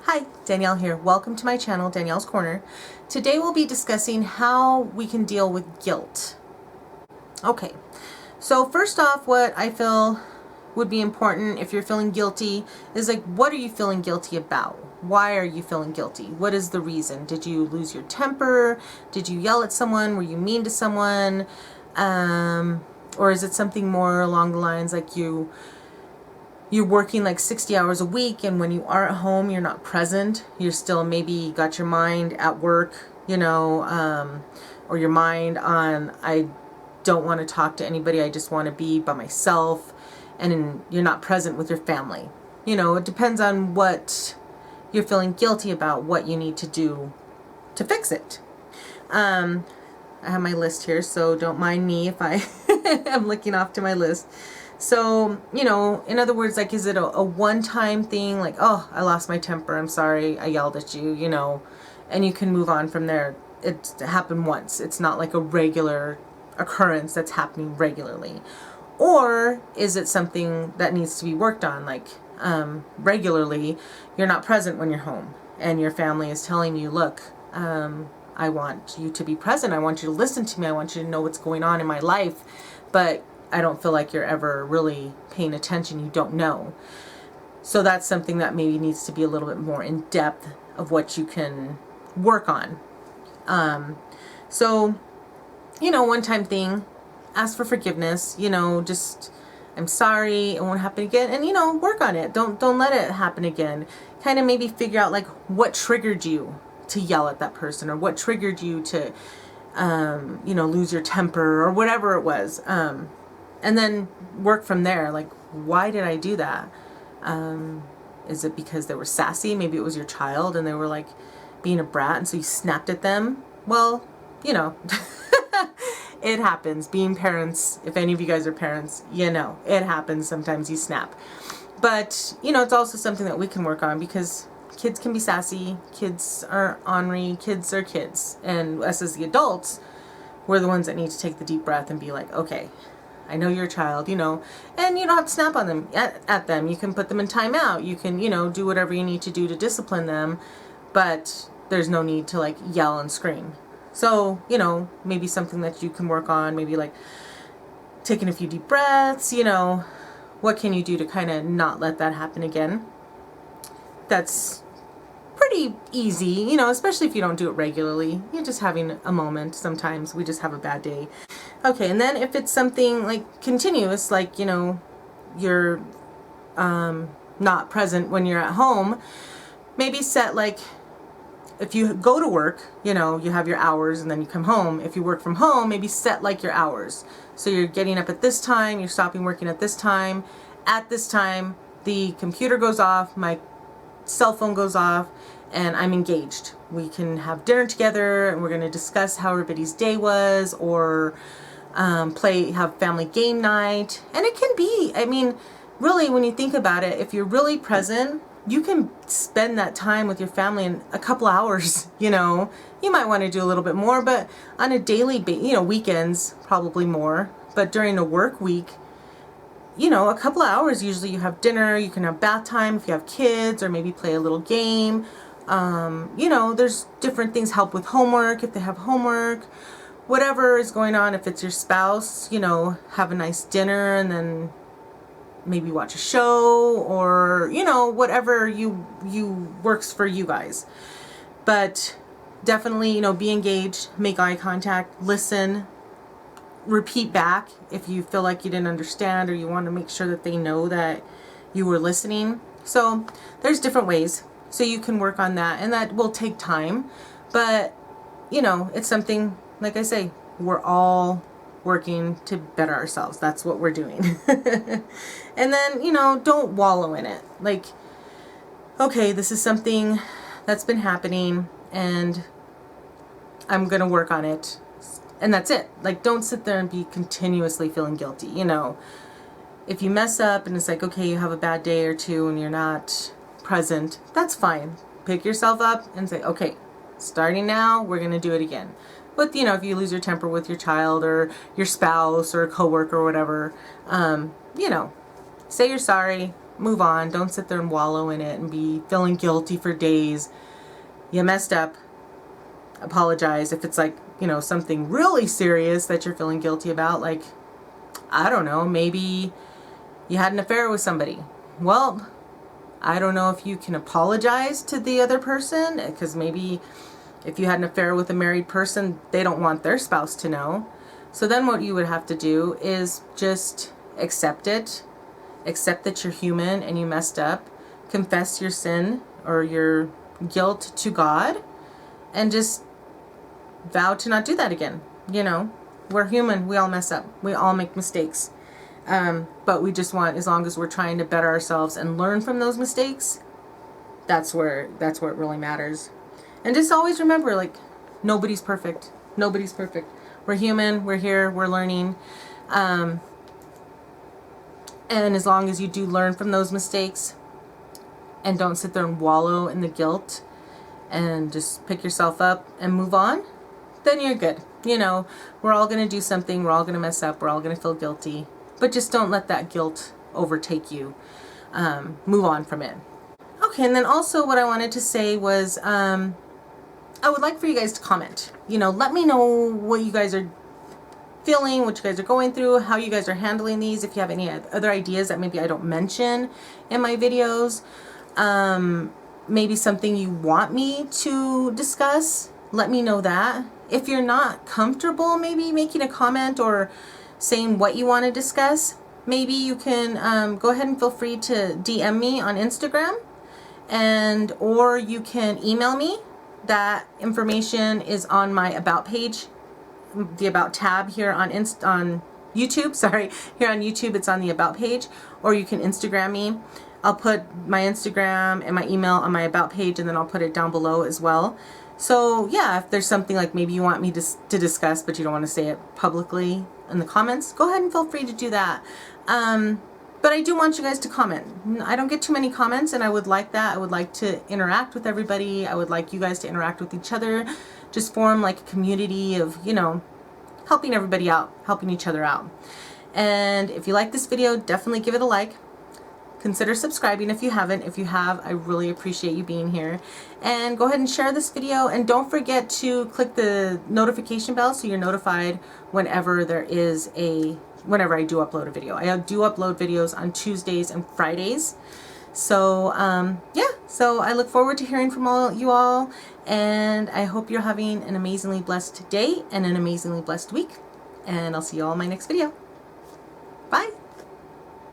Hi, Danielle here. Welcome to my channel, Danielle's Corner. Today we'll be discussing how we can deal with guilt. Okay, so first off, what I feel would be important if you're feeling guilty is like, what are you feeling guilty about? Why are you feeling guilty? What is the reason? Did you lose your temper? Did you yell at someone? Were you mean to someone? Or is it something more along the lines like you're working like 60 hours a week, and when you are at home, you're not present. You're still maybe got your mind at work, or your mind on, I don't want to talk to anybody. I just want to be by myself. And you're not present with your family. It depends on what you're feeling guilty about, what you need to do to fix it. I have my list here, so don't mind me if I am looking off to my list. So, in other words, like, is it a one-time thing? Like, oh, I lost my temper. I'm sorry. I yelled at you, and you can move on from there. It happened once. It's not like a regular occurrence that's happening regularly. Or is it something that needs to be worked on? Like, regularly, you're not present when you're home and your family is telling you, look, I want you to be present. I want you to listen to me. I want you to know what's going on in my life. But I don't feel like you're ever really paying attention. You don't know. So that's something that maybe needs to be a little bit more in depth of what you can work on. So, one-time thing, ask for forgiveness, just, I'm sorry, it won't happen again. And, work on it. Don't let it happen again. Kind of maybe figure out like what triggered you to yell at that person, or what triggered you to, lose your temper, or whatever it was. And then work from there. Like, why did I do that? Is it because they were sassy? Maybe it was your child and they were like being a brat, and so you snapped at them. Well, it happens. Being parents, if any of you guys are parents, it happens. Sometimes you snap. But, it's also something that we can work on, because kids can be sassy. Kids are ornery. Kids are kids. And us as the adults, we're the ones that need to take the deep breath and be like, okay, I know you're a child, and you don't have to snap on them at them. You can put them in timeout. You can, do whatever you need to do to discipline them, but there's no need to like yell and scream. So, maybe something that you can work on, maybe like taking a few deep breaths, what can you do to kind of not let that happen again? That's pretty easy, especially if you don't do it regularly. You're just having a moment. Sometimes we just have a bad day. Okay, and then if it's something like continuous, like, you're not present when you're at home, maybe set like, if you go to work, you have your hours and then you come home. If you work from home, maybe set like your hours. So you're getting up at this time, you're stopping working at this time. At this time, the computer goes off, my cell phone goes off, and I'm engaged. We can have dinner together, and we're going to discuss how everybody's day was, or have family game night. And it can be, really, when you think about it, if you're really present, you can spend that time with your family in a couple hours. You might want to do a little bit more, but on a daily basis, weekends probably more, but during a work week, a couple of hours. Usually you have dinner, you can have bath time if you have kids, or maybe play a little game. There's different things. Help with homework if they have homework, whatever is going on. If it's your spouse, have a nice dinner, and then maybe watch a show, or whatever you works for you guys. But definitely, be engaged, make eye contact, listen, repeat back if you feel like you didn't understand, or you want to make sure that they know that you were listening. So there's different ways, so you can work on that, and that will take time, but it's something, like I say, we're all working to better ourselves. That's what we're doing. And then, don't wallow in it. Like, okay, this is something that's been happening and I'm going to work on it. And that's it. Like, don't sit there and be continuously feeling guilty. If you mess up and it's like, okay, you have a bad day or two and you're not present, that's fine. Pick yourself up and say, okay, starting now, we're going to do it again. But, if you lose your temper with your child or your spouse or a coworker or whatever, say you're sorry, move on. Don't sit there and wallow in it and be feeling guilty for days. You messed up. Apologize. If it's like, you know, something really serious that you're feeling guilty about, like, I don't know, maybe you had an affair with somebody. Well, I don't know if you can apologize to the other person, because maybe if you had an affair with a married person, they don't want their spouse to know. So then what you would have to do is just accept it. Accept that you're human and you messed up. Confess your sin or your guilt to God and just vow to not do that again. You know, we're human. We all mess up. We all make mistakes. But we just want, as long as we're trying to better ourselves and learn from those mistakes, that's where it really matters. And just always remember, like, nobody's perfect. Nobody's perfect. We're human. We're here. We're learning. And as long as you do learn from those mistakes and don't sit there and wallow in the guilt and just pick yourself up and move on, then you're good. You know, we're all going to do something. We're all going to mess up. We're all going to feel guilty. But just don't let that guilt overtake you. Move on from it. Okay, and then also what I wanted to say was I would like for you guys to comment. You know, let me know what you guys are feeling, what you guys are going through, how you guys are handling these. If you have any other ideas that maybe I don't mention in my videos, maybe something you want me to discuss, let me know that. If you're not comfortable maybe making a comment or saying what you want to discuss, maybe you can go ahead and feel free to DM me on Instagram, and or you can email me. That information is on my About page, the About tab here on YouTube. Sorry, here on YouTube it's on the About page, or you can Instagram me. I'll put my Instagram and my email on my About page, and then I'll put it down below as well. So yeah, if there's something like maybe you want me to discuss but you don't want to say it publicly in the comments, go ahead and feel free to do that. But I do want you guys to comment. I don't get too many comments, and I would like that. I would like to interact with everybody. I would like you guys to interact with each other. Just form like a community of, you know, helping everybody out, helping each other out. And if you like this video, definitely give it a like. Consider subscribing if you haven't. If you have, I really appreciate you being here. And go ahead and share this video. And don't forget to click the notification bell so you're notified whenever whenever I do upload a video. I do upload videos on Tuesdays and Fridays. So yeah, so I look forward to hearing from you all, and I hope you're having an amazingly blessed day and an amazingly blessed week. And I'll see you all in my next video. Bye.